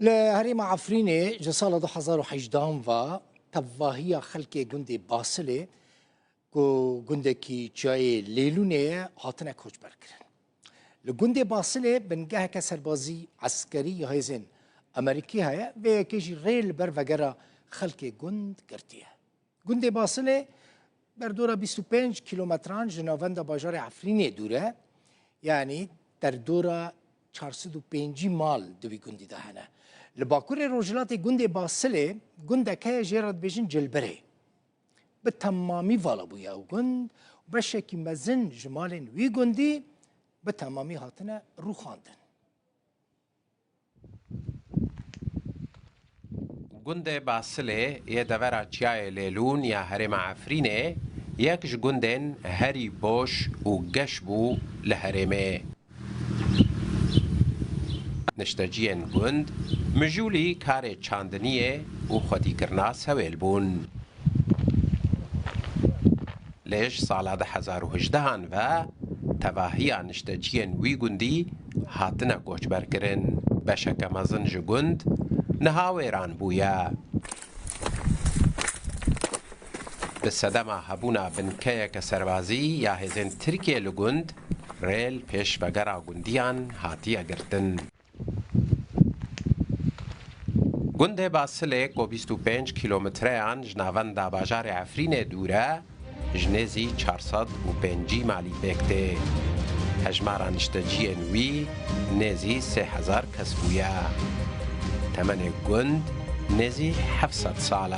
لهريم عفريني جسالة 2018 و تفاهية خلق جندي باسلي کو گندکی جای لیلونه هاتنه کوچ برکرن. لگندی باسله بنگه که سربازی عسکری هایزن امریکی هایا و کیجی ریل بر وگرا خلق گند کرتیه. گندی باسله بر دورا 25 کیلومتران جناوند باجار عفرینی دوره، یعنی در دورا 405 مال دوی گندی دهنه. لباکور روجلات گندی باسله گندکه جرد بیشن جلبره. به تمامی والا بویا و گند و بشکی مزن جمالن وی گندی به تمامی هاتنه رو خواندن. گند باسله یه دورا چیای لیلون یا هرم عفرینه یکش گندن هری باش و گش بو لهرمه. نشتجین گند مجولی کار چاندنیه و خودی کرنا سویل بون. لیش سال 2018 و تواهی نشتجین وی گندی هاتنه کوچ برکرن بشک مزنج گند نهاویران بویا. به صدمه هبونا بنکه که سربازی یا هزین ترکیه لگند ریل پیش بگرا گندیان هاتی اگرتن. گند باسله کو 25 کیلومتریان جناوند باجار عفرین دوره جنزی 405 مالی بکته. هجماران اشتجین وی نزی 3000 کس بویا. تمن گند نزی 700 ساله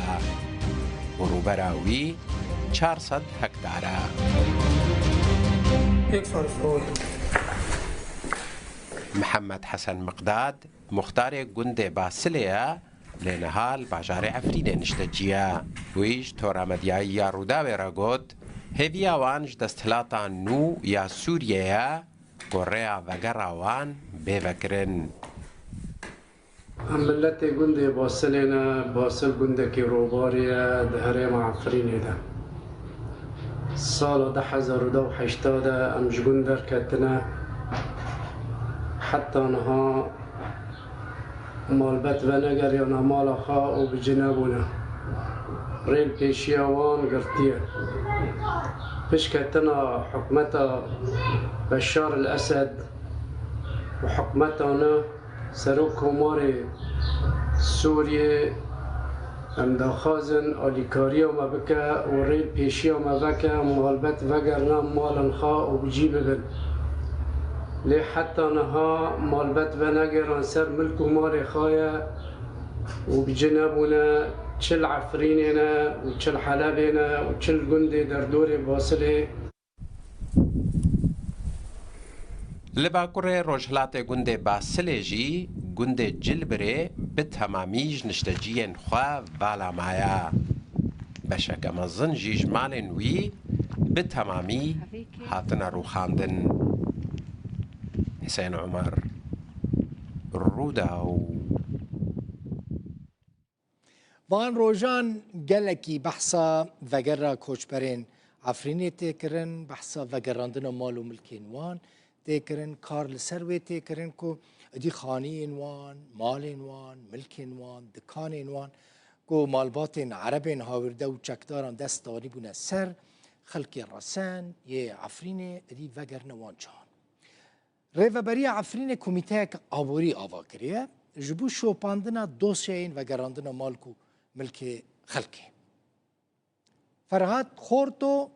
و روبراوی 400 هکتاره. محمد حسن مقداد مختار گند باسله لنهال باجار عفرین نشتجیه ویش تورامدیای یا روداوی را گود هیوی آوانج دستلاتا نو یا سوریه گریا وگراوان بیوکرن. ملت گند باسلنا باسل گندکی روباریه دهرم عفرینی ده. سال 2018 امش گندر کتنه حتی نها مالبت و نگر یا نمال خا و بجنبونه ریل پیشی آوان گرتیه پیش کتنا حکمت بشار الاسد و حکمتانه سروک کمار سوریه امداخازن آلیکاری ما بکه و ریل پیشی ما بکه مالبت وگرنا مالن خا و بجی ببن لی حتی نها مالبت و نگران سر ملک و مار خایه و بجنبونه چل عفرینینا و چل حلبینا و چل گنده در دور باسله. لباکور روجلات گند باسله جی گند جلبره به تمامیج نشتجین خواه والا مایا. بشک مزن جیج مالن وی به تمامی هاتنا رو خاندن. حسین عمر روداو وان روجان گلکی بحثا وگرا کوچبرین عفرینی تکرن بحثا وگراندن مال و ملکین وان تکرن کار لسروی تکرن کو ادی خانی وان مال وان ملک وان دکان وان کو مالبات عرب هاورده و چکداران دست داری بونه سر خلق رسان یه عفرینی ادی وگرن وان چان ریوبری عفرین کمیته آوری آوا کریه جبو شوپاندنا دوسیین و گراندنا مالکو ملک خلقی. فرهاد خورتو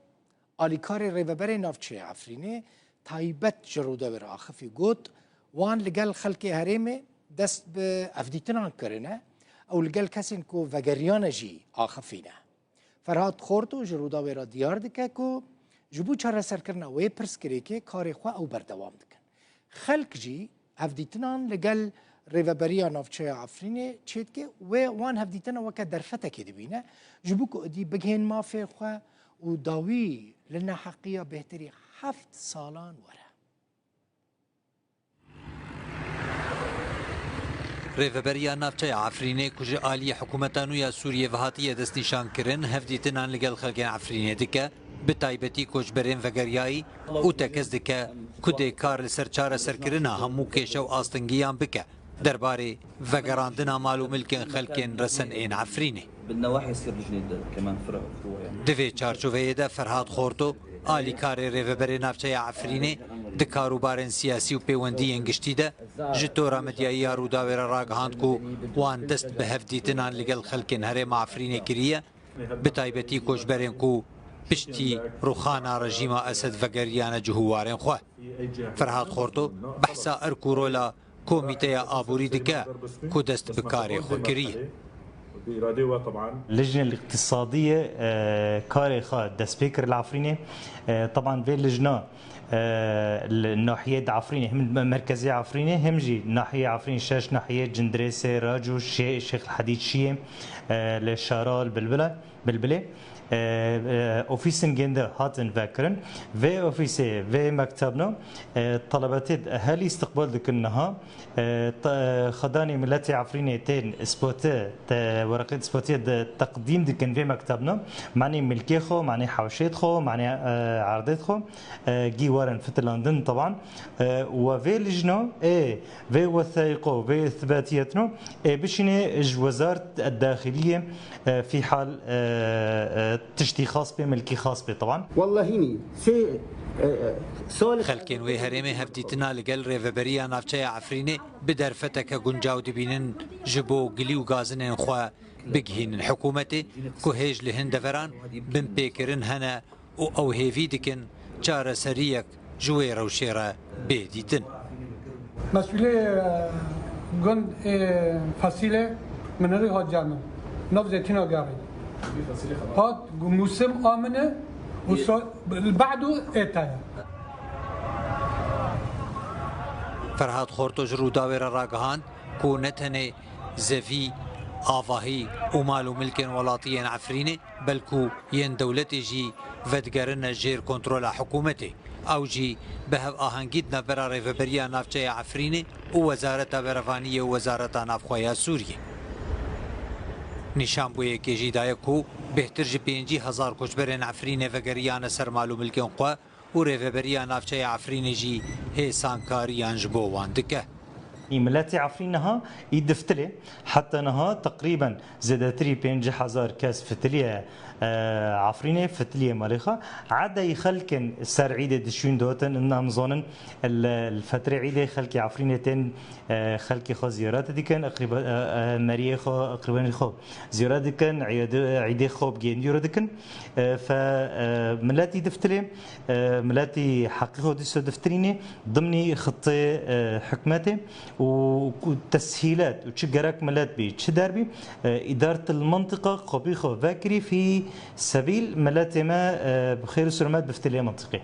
آلیکار ریوبری نافچه عفرینه تایبت جروده ور آخفی گوت وان لگل خلقی هریمه دست به افدیتنان کرنه او لگل کسین کو وگریان جی آخفینه. فرهاد خورتو جروده ور دیار دکه کو جبو چاره سر کرنه وی پرس کری که کار خواه او بردوام دکن. خلق جی هفدیتنان لگل ریوبریا نافچه عفرینه چید که وان هفدیتنا وکا درفته که دبینه جبو که ادی بگهن مافی خواه و داوی لنا حقیه بهتری 7 سالان وره. ریوبریا نافچه عفرینه کج آلی حکومتانو یا سوریه و هاتیه دست نشان کرن هفدیتنان لگل خلق عفرینه دکه بتایبەتی کۆچبەرێن ڤەگەریایی و تەکەس دکە کودێ کار لەسەر چارەسەرکردنە هەموو کێشە و ئاستەنگیان بکە درباري فقراندنا مالو ملكين خلكين رسن إين عفريني بالنواحي يصير لجنة كمان فروع يعني دوی چارچوبه فرهاد خورتو آلی کاری ریوبری نافچه عفرینه ده کاروبارن سیاسی و پیوندی انگشتی ده جتورا مدیایی روداویر راگهاند کو وان دست به هفدیتنان لگل خلکن هرم عفرینه کریه بتایبتی کوشبرین کو پشتی روخانا رژیم اسد وگریان جهوارن خواه فرهاد خورتو بحثا ارکورولا کمیته آبوری دکه کو دست بکاری خو کریه اللجنة الاقتصادية كاري خا دسبيكر العفريني طبعا في اللجنة الناحية عفريني هم مركزية عفريني هم جي ناحية عفريني شاش ناحية جندريسة راجو شيخ الحديد شيم للشارال بلبلة اوفيسن جنده هاتن فاكرن في اوفيسي في مكتبنا طلبات اهالي استقبال دكنها خداني ملاتي عفريني تين اسبوتي ورقه اسبوتي تقديم دكن في مكتبنا معني ملكي خو معني حوشيت خو معني عرضت خو جي ورن في لندن طبعا وفي لجنه في وثائقه في اثباتيتنا بشني وزاره الداخليه في حال تشتي خاص به ملكي خاص به طبعا والله هني سي خلکن وی هرمه هفدیتنا لگل ریوبریا نافچه عفرینه بدرفتک گنجاو دبینن جبو گلی و گازنن خوا بگهین حکومت کو هیج لهن دفران بن پیکرن هنا او هیوی دکن چاره سریک جوی روشیره بیدیتن مسئوله گند فصیله منری ها جانم نو زيتنا قاري هاد موسم آمنه بعده إيتايا فرهاد خورتو جروداویر راگهان کو نتنه زفی آواهی و مالو ملکن ولاتین عفرینه بلکو ین دولتی جی ودگرن جیر کنترول حکومتی او جی به آهنگید نبرا ریوبریا نافچه عفرینه و وزارت برفانیه و وزارت نافخویا سوریه نشان بوده که جدای کو بهتر جی 5000 کوچبرین عفرینه و گریان سرمالو ملکن قوا و ریوبریا نافچه عفرینه جی هیسانکاریان جبو واندکه ملاتي عفرينها يدفتلي حتى نها تقريبا زادتري 5000 كاس فتليه عفرينه فتليه مالخه عدا يخلكن سر عيده دشون دوتن ان نظن الفتره عيده خلكي عفرينتين خلكي خو زيارات دي كان اقربا مريه خو اقربا خو زيارات دي كان عيده خو بجنديرو دي كان فملاتي دفتلي ملاتي حقيقه دفتريني ضمن خطه حكمتي وتسهيلات وتشجرك ملات بي تشدربي إدارة المنطقة قبيخة فاكري في سبيل ملات ما بخير السلامات بفتلية منطقي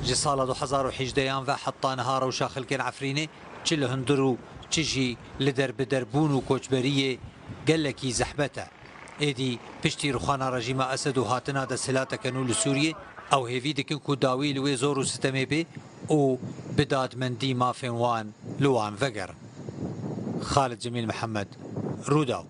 جي سالة 2018 و حتى نهار و شاخل كان عفريني تشل هندرو تجي لدرب دربون و كوچبرية قلكي زحبته ايدي پشتی روخانا رژیم اسد و هاتنا د سلاته کنو لسوریه او هیوی دکن کو داوی لوی زور و ستمه به او بداد مندی مافن وان لوان وگر خالد جمیل محمد روداو